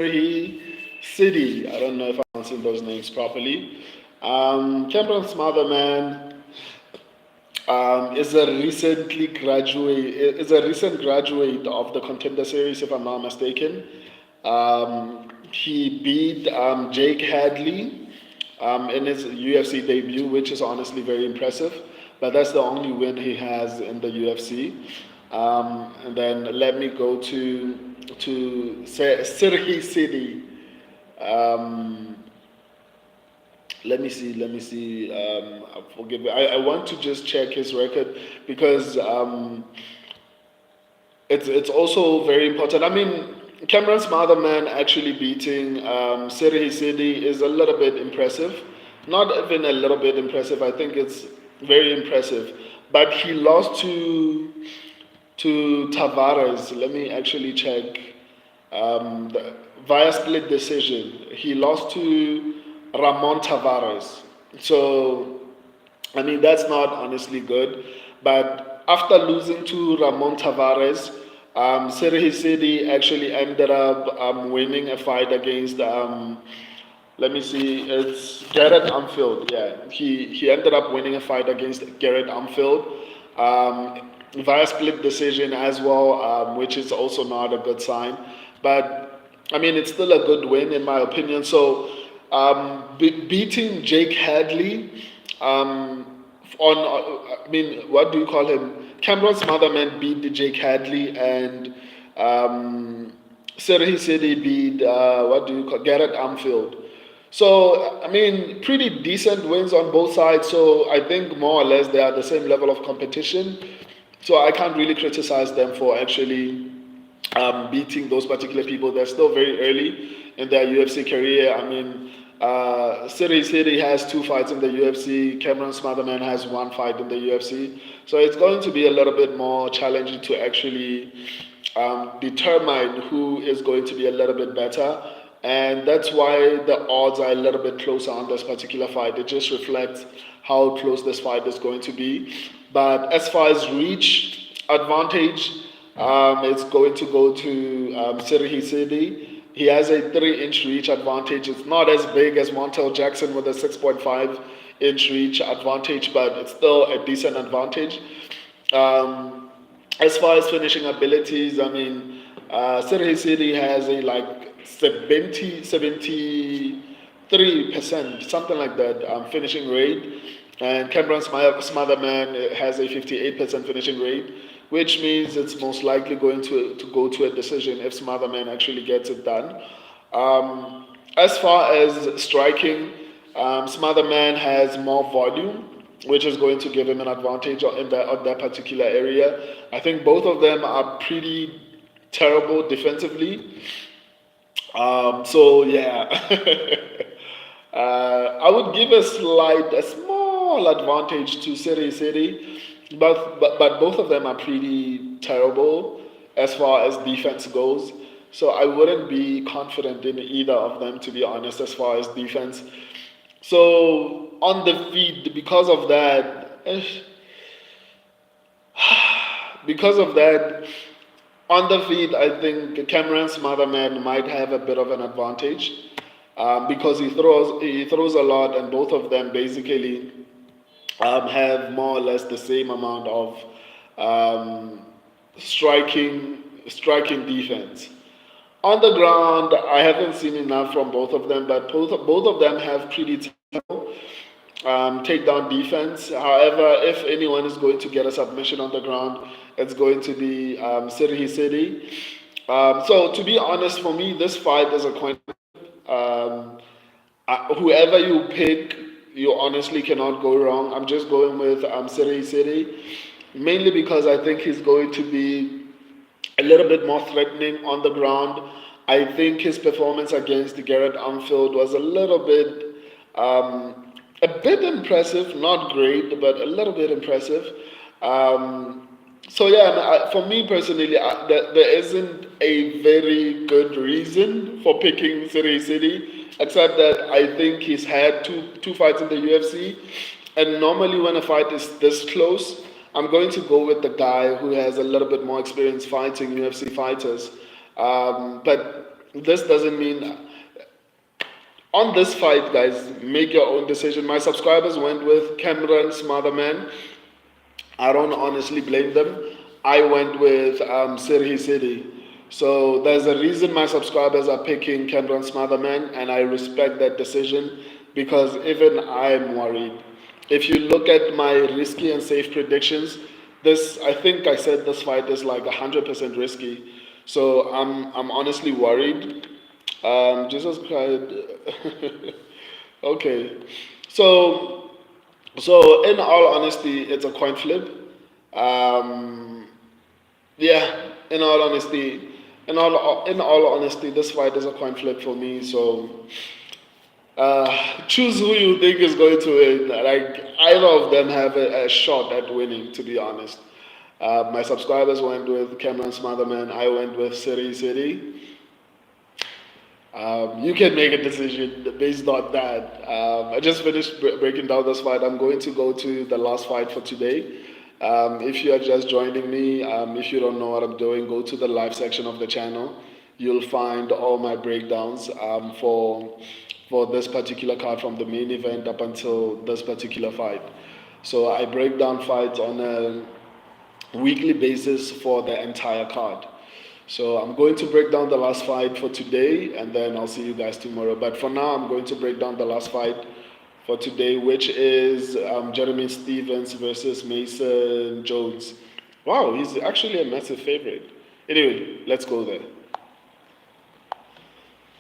Serhiy Sidey. I don't know if I'm pronouncing those names properly. Camero Smotherman is a recent graduate of the Contender Series, if I'm not mistaken. He beat Jake Hadley in his UFC debut, which is honestly very impressive. But that's the only win he has in the UFC. And then let me go to Serhiy Sidey. Um, let me see. Forgive me. I want to just check his record because it's also very important. I mean, Cameron's Motherman actually beating Serhiy Sidey is a little bit impressive. Not even a little bit impressive. I think it's very impressive. But he lost to Tavares. Let me actually check. Via split decision. He lost to Ramon Tavares. So, I mean, that's not honestly good. But after losing to Ramon Tavares, Serhiy Sidey actually ended up winning a fight against, let me see, it's Garrett Armfield. Yeah, he ended up winning a fight against Garrett Armfield via split decision as well, which is also not a good sign. But I mean, it's still a good win in my opinion. So beating Jake Hadley I mean, what do you call him? Cameron's Motherman beat Jake Hadley and Serhiy Sidey beat what do you call Garrett Armfield. So, I mean, pretty decent wins on both sides. So, I think more or less they are the same level of competition. So, I can't really criticize them for actually beating those particular people. They're still very early in their UFC career. I mean, Serhiy Sidey has two fights in the UFC. Cameron Smotherman has one fight in the UFC. So it's going to be a little bit more challenging to actually determine who is going to be a little bit better. And that's why the odds are a little bit closer on this particular fight. It just reflects how close this fight is going to be. But as far as reach advantage, it's going to go to Serhiy Sidey. He has a 3-inch reach advantage. It's not as big as Montel Jackson with a 6.5-inch reach advantage, but it's still a decent advantage. Um, as far as finishing abilities, I mean, Serhiy Sidey has a like 73%, something like that, finishing rate. And Cameron Smotherman has a 58% finishing rate, which means it's most likely going to go to a decision if Smotherman actually gets it done. As far as striking, Smotherman has more volume, which is going to give him an advantage on that particular area. I think both of them are pretty terrible defensively. So yeah, I would give a small advantage to City City, but both of them are pretty terrible as far as defense goes. So I wouldn't be confident in either of them, to be honest, as far as defense. So on the feet, because of that, on the feet, I think Cameron's Motherman might have a bit of an advantage because he throws a lot, and both of them basically have more or less the same amount of um, striking defense. On the ground, I haven't seen enough from both of them, but both of them have pretty takedown defense. However, if anyone is going to get a submission on the ground, it's going to be Serhiy Sidey. So to be honest, for me, this fight is a coin. Um, Whoever you pick, you honestly cannot go wrong. I'm just going with Serhiy Sidey, mainly because I think he's going to be a little bit more threatening on the ground. I think his performance against Garrett Armfield was a bit impressive, not great, but a little bit impressive. Um, so yeah, for me personally, there isn't a very good reason for picking City, except that I think he's had two fights in the UFC, and normally when a fight is this close, I'm going to go with the guy who has a little bit more experience fighting UFC fighters. But this doesn't mean on this fight, guys. Make your own decision. My subscribers went with Camero Smotherman. I don't honestly blame them. I went with Serhiy Sidey. So there's a reason my subscribers are picking Camero Smotherman, and I respect that decision because even I'm worried. If you look at my risky and safe predictions, this I think I said this fight is like 100% risky. So I'm honestly worried. Jesus Christ. Okay. So in all honesty, it's a coin flip. Um, yeah, in all honesty, this fight is a coin flip for me. So choose who you think is going to win. Like either of them have a shot at winning. To be honest, my subscribers went with Cameron Smotherman. I went with Serhiy Sidey. You can make a decision based on that. I just finished breaking down this fight. I'm going to go to the last fight for today. If you are just joining me, if you don't know what I'm doing, go to the live section of the channel. You'll find all my breakdowns for this particular card from the main event up until this particular fight. So I break down fights on a weekly basis for the entire card. So I'm going to break down the last fight for today, and then I'll see you guys tomorrow. But for now, I'm going to break down the last fight for today, which is Jeremy Stevens versus Mason Jones. Wow, he's actually a massive favorite. Anyway, let's go there.